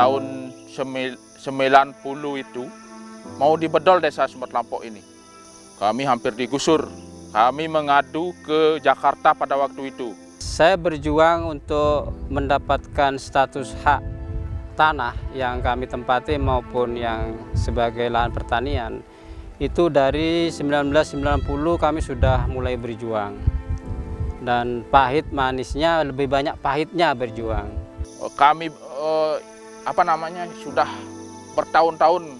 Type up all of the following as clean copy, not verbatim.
tahun 90 itu mau dibedol desa Sumber Kelampok ini. Kami hampir digusur. Kami mengadu ke Jakarta pada waktu itu. Saya berjuang untuk mendapatkan status hak tanah yang kami tempati maupun yang sebagai lahan pertanian. Itu dari 1990 kami sudah mulai berjuang. Dan pahit manisnya lebih banyak pahitnya berjuang. Kami sudah bertahun-tahun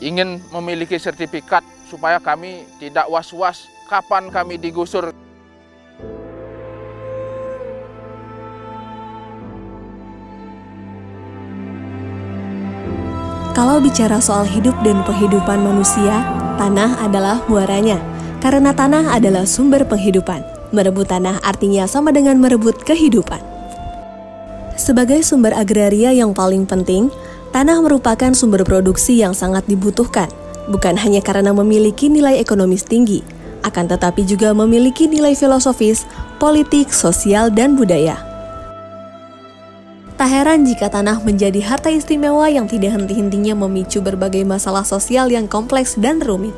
ingin memiliki sertifikat supaya kami tidak was-was kapan kami digusur. Kalau bicara soal hidup dan penghidupan manusia, tanah adalah muaranya. Karena tanah adalah sumber penghidupan. Merebut tanah artinya sama dengan merebut kehidupan. Sebagai sumber agraria yang paling penting, tanah merupakan sumber produksi yang sangat dibutuhkan. Bukan hanya karena memiliki nilai ekonomis tinggi, akan tetapi juga memiliki nilai filosofis, politik, sosial, dan budaya. Tak heran jika tanah menjadi harta istimewa yang tidak henti-hentinya memicu berbagai masalah sosial yang kompleks dan rumit.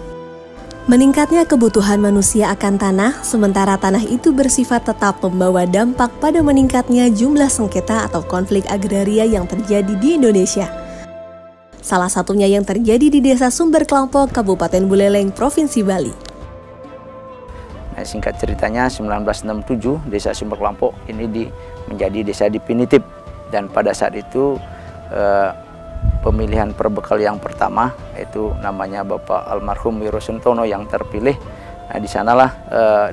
Meningkatnya kebutuhan manusia akan tanah, sementara tanah itu bersifat tetap membawa dampak pada meningkatnya jumlah sengketa atau konflik agraria yang terjadi di Indonesia. Salah satunya yang terjadi di Desa Sumber Kelampok, Kabupaten Buleleng, Provinsi Bali. Nah, singkat ceritanya 1967 Desa Sumber Kelampok ini menjadi desa definitif. Dan pada saat itu pemilihan perbekal yang pertama yaitu namanya Bapak Almarhum Wiro Sentono yang terpilih. Nah, di sanalah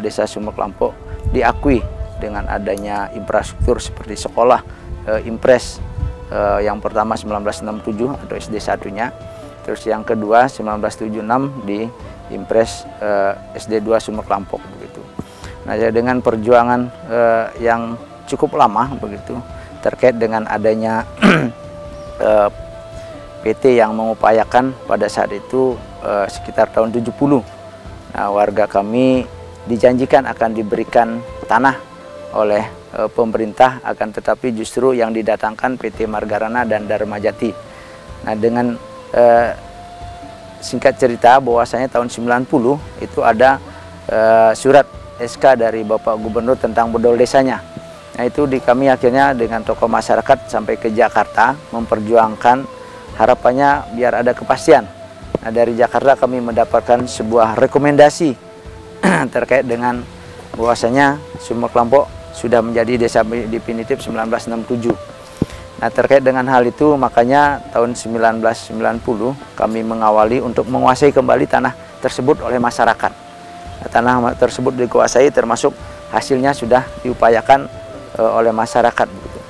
Desa Sumber Kelampok diakui dengan adanya infrastruktur seperti sekolah Impres yang pertama 1967 atau SD satunya, terus yang kedua 1976 di Impres SD 2 Sumber Kelampok begitu. Nah, dengan perjuangan yang cukup lama begitu terkait dengan adanya PT yang mengupayakan pada saat itu sekitar tahun 70. Nah, warga kami dijanjikan akan diberikan tanah oleh pemerintah, akan tetapi justru yang didatangkan PT Margarana dan Dharmajati. Nah, dengan singkat cerita bahwasanya tahun 90 itu ada surat SK dari Bapak Gubernur tentang bedol desanya. Nah, itu kami akhirnya dengan tokoh masyarakat sampai ke Jakarta memperjuangkan harapannya biar ada kepastian. Nah, dari Jakarta kami mendapatkan sebuah rekomendasi terkait dengan bahwasanya Sumber Kelampok sudah menjadi desa definitif 1967. Nah, terkait dengan hal itu makanya tahun 1990 kami mengawali untuk menguasai kembali tanah tersebut oleh masyarakat. Nah, tanah tersebut dikuasai termasuk hasilnya sudah diupayakan oleh masyarakat begitu.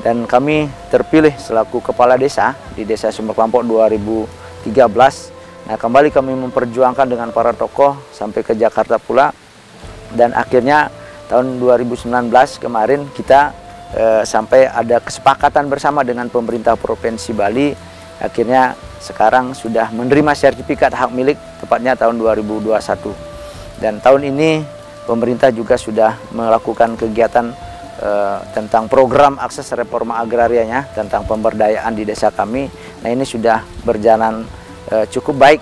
Dan kami terpilih selaku kepala desa di Desa Sumber Kelampok 2013. Nah, kembali kami memperjuangkan dengan para tokoh sampai ke Jakarta pula. Dan akhirnya tahun 2019 kemarin kita sampai ada kesepakatan bersama dengan pemerintah Provinsi Bali. Akhirnya sekarang sudah menerima sertifikat hak milik tepatnya tahun 2021. Dan tahun ini pemerintah juga sudah melakukan kegiatan tentang program akses reforma agrarianya tentang pemberdayaan di desa kami. Nah, ini sudah berjalan cukup baik.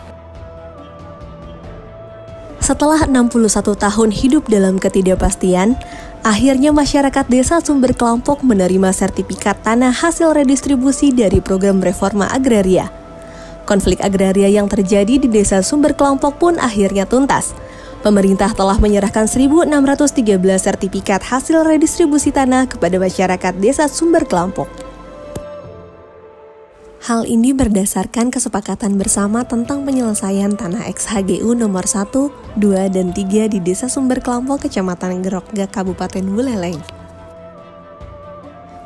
Setelah 61 tahun hidup dalam ketidakpastian, akhirnya masyarakat Desa Sumber Kelampok menerima sertifikat tanah hasil redistribusi dari program reforma agraria. Konflik agraria yang terjadi di Desa Sumber Kelampok pun akhirnya tuntas. Pemerintah telah menyerahkan 1.613 sertifikat hasil redistribusi tanah kepada masyarakat Desa Sumber Kelampok. Hal ini berdasarkan kesepakatan bersama tentang penyelesaian tanah XHGU nomor 1, 2, dan 3 di Desa Sumber Kelampok, Kecamatan Gerokga, Kabupaten Buleleng.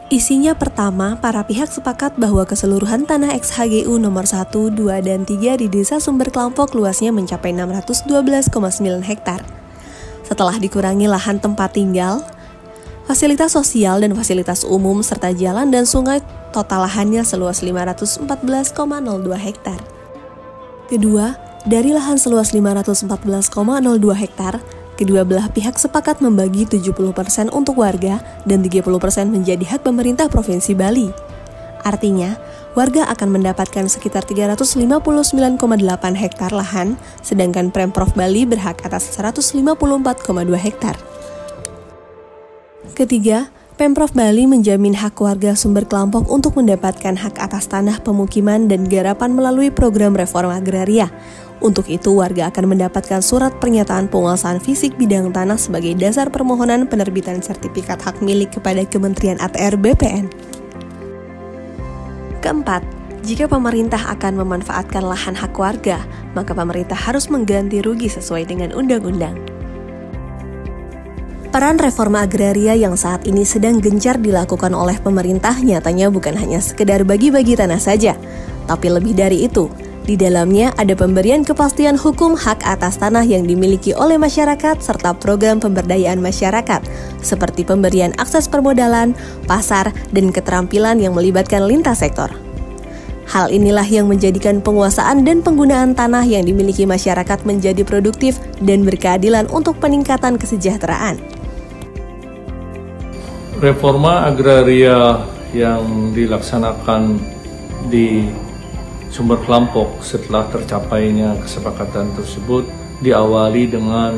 Isinya pertama, para pihak sepakat bahwa keseluruhan tanah XHGU nomor 1, 2, dan 3 di Desa Sumber Kelampok luasnya mencapai 612,9 hektar. Setelah dikurangi lahan tempat tinggal, fasilitas sosial dan fasilitas umum serta jalan dan sungai, total lahannya seluas 514,02 hektar. Kedua, dari lahan seluas 514,02 hektar, Kedua belah pihak sepakat membagi 70% untuk warga dan 30% menjadi hak pemerintah Provinsi Bali. Artinya, warga akan mendapatkan sekitar 359,8 hektar lahan, sedangkan Pemprov Bali berhak atas 154,2 hektar. Ketiga, Pemprov Bali menjamin hak warga Sumber Kelampok untuk mendapatkan hak atas tanah pemukiman dan garapan melalui program reforma agraria. Untuk itu, warga akan mendapatkan surat pernyataan penguasaan fisik bidang tanah sebagai dasar permohonan penerbitan sertifikat hak milik kepada Kementerian ATR BPN. Keempat, jika pemerintah akan memanfaatkan lahan hak warga, maka pemerintah harus mengganti rugi sesuai dengan undang-undang. Peran reforma agraria yang saat ini sedang gencar dilakukan oleh pemerintah nyatanya bukan hanya sekedar bagi-bagi tanah saja, tapi lebih dari itu. Di dalamnya ada pemberian kepastian hukum hak atas tanah yang dimiliki oleh masyarakat serta program pemberdayaan masyarakat, seperti pemberian akses permodalan, pasar, dan keterampilan yang melibatkan lintas sektor. Hal inilah yang menjadikan penguasaan dan penggunaan tanah yang dimiliki masyarakat menjadi produktif dan berkeadilan untuk peningkatan kesejahteraan. Reforma agraria yang dilaksanakan di Sumber Kelampok setelah tercapainya kesepakatan tersebut diawali dengan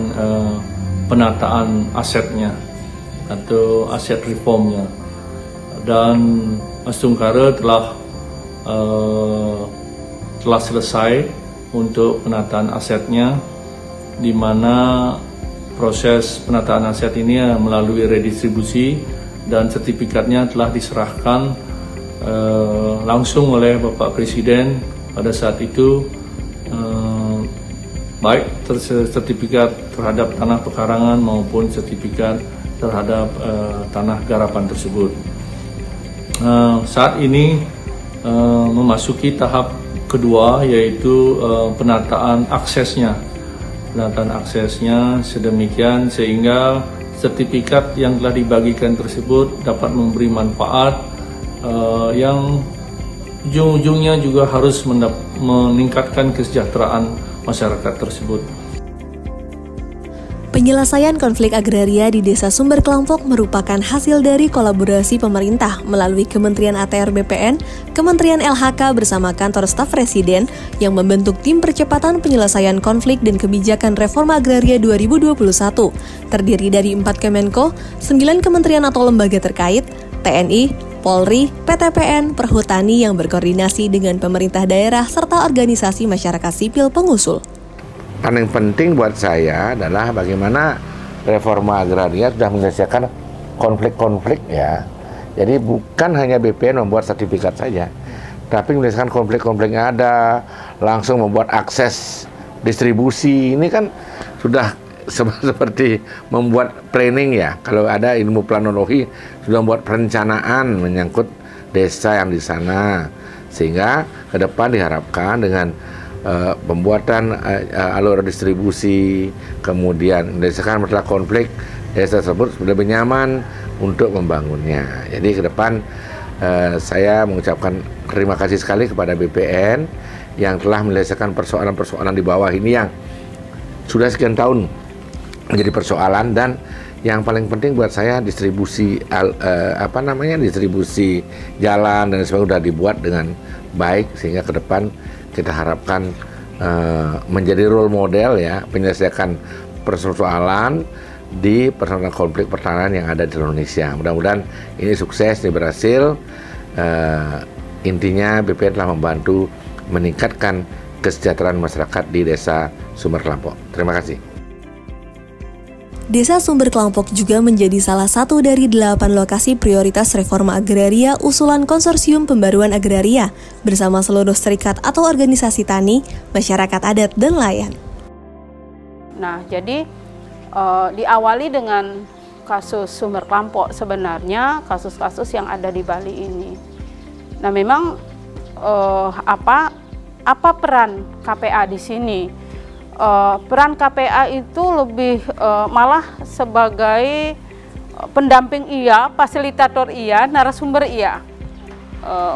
penataan asetnya atau aset reformnya, dan Mas Tungkara telah selesai untuk penataan asetnya, di mana proses penataan aset ini melalui redistribusi dan sertifikatnya telah diserahkan langsung oleh Bapak Presiden pada saat itu, baik sertifikat terhadap tanah pekarangan maupun sertifikat terhadap tanah garapan tersebut. Saat ini memasuki tahap kedua, yaitu penataan aksesnya. Penataan aksesnya sedemikian sehingga sertifikat yang telah dibagikan tersebut dapat memberi manfaat yang ujung-ujungnya juga harus meningkatkan kesejahteraan masyarakat tersebut. Penyelesaian konflik agraria di Desa Sumber Kelampok merupakan hasil dari kolaborasi pemerintah melalui Kementerian ATR BPN, Kementerian LHK bersama Kantor Staf Presiden yang membentuk Tim Percepatan Penyelesaian Konflik dan Kebijakan Reforma Agraria 2021, terdiri dari 4 Kemenko, 9 kementerian atau lembaga terkait, TNI, Polri, PTPN, Perhutani yang berkoordinasi dengan pemerintah daerah serta organisasi masyarakat sipil pengusul. Paling penting buat saya adalah bagaimana reforma agraria sudah menyelesaikan konflik-konflik ya. Jadi bukan hanya BPN membuat sertifikat saja, tapi menyelesaikan konflik-konflik yang ada, langsung membuat akses distribusi. Ini kan sudah seperti membuat planning ya. Kalau ada ilmu planologi sudah membuat perencanaan menyangkut desa yang di sana, sehingga ke depan diharapkan dengan pembuatan alur distribusi, kemudian menyelesaikan masalah konflik, desa tersebut lebih nyaman untuk membangunnya. Jadi ke depan saya mengucapkan terima kasih sekali kepada BPN yang telah menyelesaikan persoalan-persoalan di bawah ini yang sudah sekian tahun menjadi persoalan, dan yang paling penting buat saya distribusi distribusi jalan dan sebagainya sudah dibuat dengan baik, sehingga ke depan kita harapkan menjadi role model ya, menyelesaikan persoalan di persoalan konflik pertahanan yang ada di Indonesia. Mudah-mudahan ini sukses, ini berhasil. Intinya BPN telah membantu meningkatkan kesejahteraan masyarakat di Desa Sumber Kelampok. Terima kasih. Desa Sumber Kelampok juga menjadi salah satu dari 8 lokasi prioritas reforma agraria usulan Konsorsium Pembaruan Agraria bersama seluruh serikat atau organisasi tani, masyarakat adat, dan nelayan. Nah, jadi diawali dengan kasus Sumber Kelampok, sebenarnya kasus-kasus yang ada di Bali ini. Nah, memang apa peran KPA di sini? Peran KPA itu lebih malah sebagai pendamping iya, fasilitator iya, narasumber iya,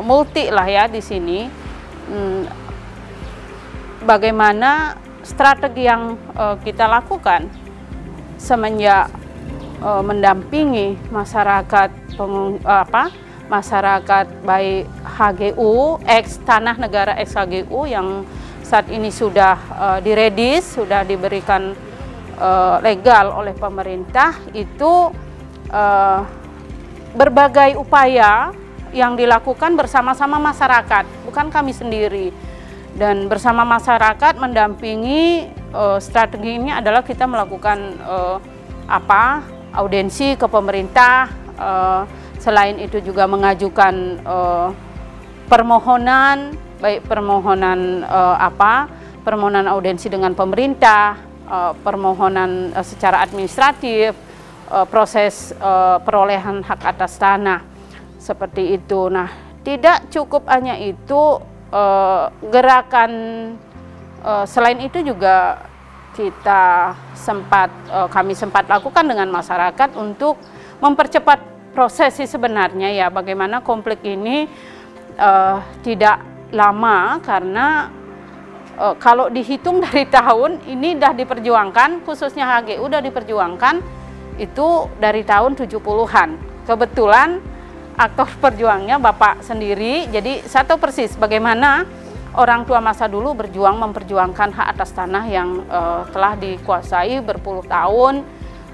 multi lah ya di sini. Bagaimana strategi yang kita lakukan? semenjak mendampingi masyarakat masyarakat baik HGU, tanah negara ex HGU yang saat ini sudah diredis, sudah diberikan legal oleh pemerintah, itu berbagai upaya yang dilakukan bersama-sama masyarakat, bukan kami sendiri. Dan bersama masyarakat mendampingi, strateginya adalah kita melakukan audiensi ke pemerintah, selain itu juga mengajukan permohonan, baik permohonan permohonan audiensi dengan pemerintah, permohonan secara administratif, proses perolehan hak atas tanah, seperti itu. Nah, tidak cukup hanya itu, gerakan selain itu juga kami sempat lakukan dengan masyarakat untuk mempercepat proses sebenarnya ya, bagaimana konflik ini tidak lama, karena kalau dihitung dari tahun ini sudah diperjuangkan, khususnya HGU sudah diperjuangkan itu dari tahun 70-an. Kebetulan aktor perjuangnya Bapak sendiri, jadi saya tahu persis bagaimana orang tua masa dulu memperjuangkan hak atas tanah yang telah dikuasai berpuluh tahun,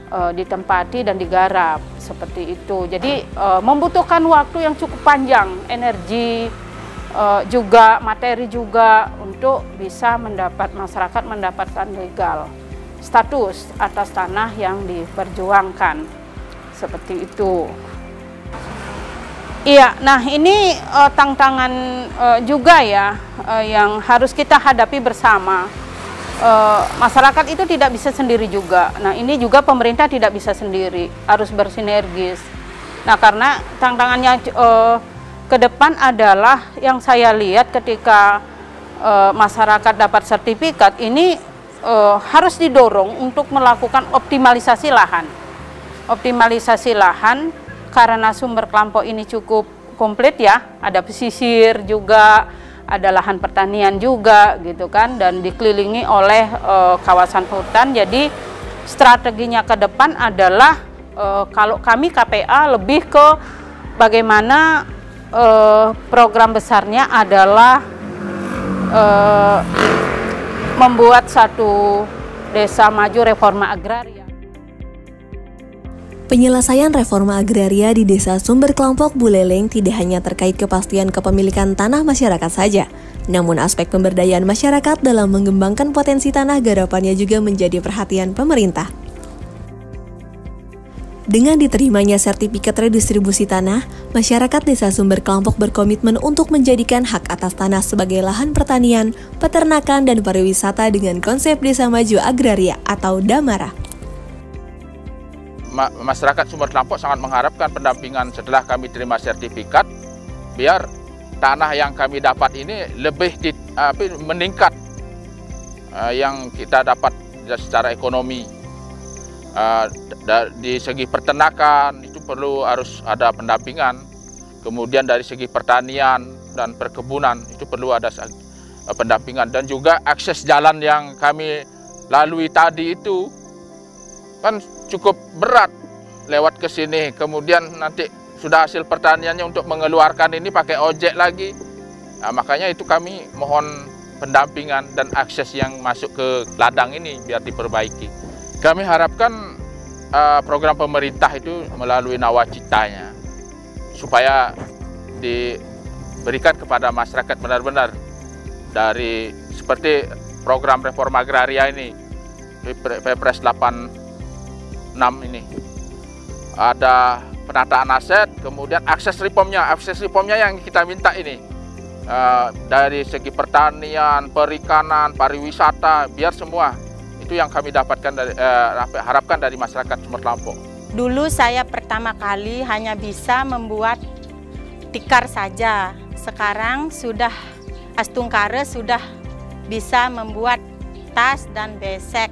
ditempati dan digarap, seperti itu. Jadi membutuhkan waktu yang cukup panjang, energi juga, materi juga, untuk bisa masyarakat mendapatkan legal status atas tanah yang diperjuangkan, seperti itu. Iya, nah ini tantangan juga ya yang harus kita hadapi bersama. Masyarakat itu tidak bisa sendiri juga. Nah, ini juga pemerintah tidak bisa sendiri, harus bersinergis. Nah, karena tantangannya ke depan adalah yang saya lihat ketika masyarakat dapat sertifikat ini harus didorong untuk melakukan optimalisasi lahan. Optimalisasi lahan karena sumber kelompok ini cukup komplit ya, ada pesisir juga, ada lahan pertanian juga gitu kan, dan dikelilingi oleh kawasan hutan. Jadi strateginya ke depan adalah kalau kami KPA lebih ke bagaimana program besarnya adalah membuat satu desa maju reforma agraria. Penyelesaian reforma agraria di Desa Sumber Kelompok Buleleng tidak hanya terkait kepastian kepemilikan tanah masyarakat saja, namun aspek pemberdayaan masyarakat dalam mengembangkan potensi tanah garapannya juga menjadi perhatian pemerintah. Dengan diterimanya sertifikat redistribusi tanah, masyarakat Desa Sumber Kelompok berkomitmen untuk menjadikan hak atas tanah sebagai lahan pertanian, peternakan, dan pariwisata dengan konsep Desa Maju Agraria atau DAMARA. Masyarakat Sumber Kelompok sangat mengharapkan pendampingan setelah kami terima sertifikat, biar tanah yang kami dapat ini lebih meningkat, yang kita dapat secara ekonomi. Di segi peternakan itu harus ada pendampingan, kemudian dari segi pertanian dan perkebunan itu perlu ada pendampingan, dan juga akses jalan yang kami lalui tadi itu kan cukup berat lewat ke sini, kemudian nanti sudah hasil pertaniannya untuk mengeluarkan ini pakai ojek lagi. Nah, makanya itu kami mohon pendampingan dan akses yang masuk ke ladang ini biar diperbaiki. Kami harapkan program pemerintah itu melalui nawacitanya supaya diberikan kepada masyarakat benar-benar, dari seperti program reforma agraria ini, Perpres 86 ini, ada penataan aset, kemudian akses reformnya yang kita minta ini, dari segi pertanian, perikanan, pariwisata, biar semua itu yang kami dapatkan harapkan dari masyarakat Sumber Kelompok. Dulu saya pertama kali hanya bisa membuat tikar saja. Sekarang sudah Astungkare sudah bisa membuat tas dan besek.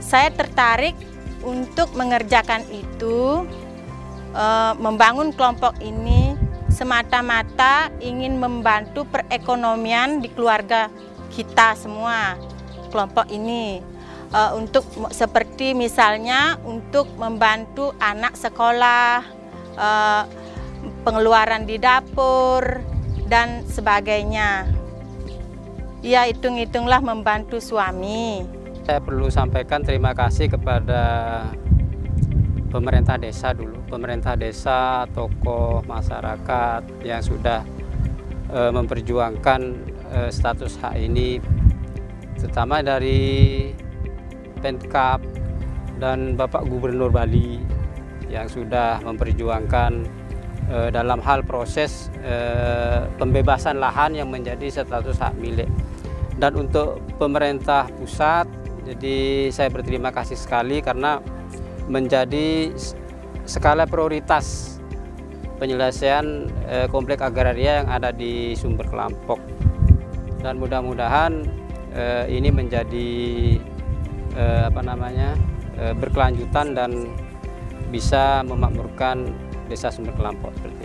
Saya tertarik untuk mengerjakan itu, membangun kelompok ini semata-mata ingin membantu perekonomian di keluarga kita semua, kelompok ini. untuk seperti misalnya untuk membantu anak sekolah, pengeluaran di dapur dan sebagainya. Ya, hitung-hitunglah membantu suami. Saya perlu sampaikan terima kasih kepada pemerintah desa dulu, pemerintah desa, tokoh masyarakat yang sudah memperjuangkan status hak ini, terutama dari Pemkab dan Bapak Gubernur Bali yang sudah memperjuangkan dalam hal proses pembebasan lahan yang menjadi status hak milik. Dan untuk pemerintah pusat, jadi saya berterima kasih sekali karena menjadi skala prioritas penyelesaian komplek agraria yang ada di Sumber Kelampok. Dan mudah-mudahan ini menjadi berkelanjutan dan bisa memakmurkan Desa Sumber Kelampok seperti itu.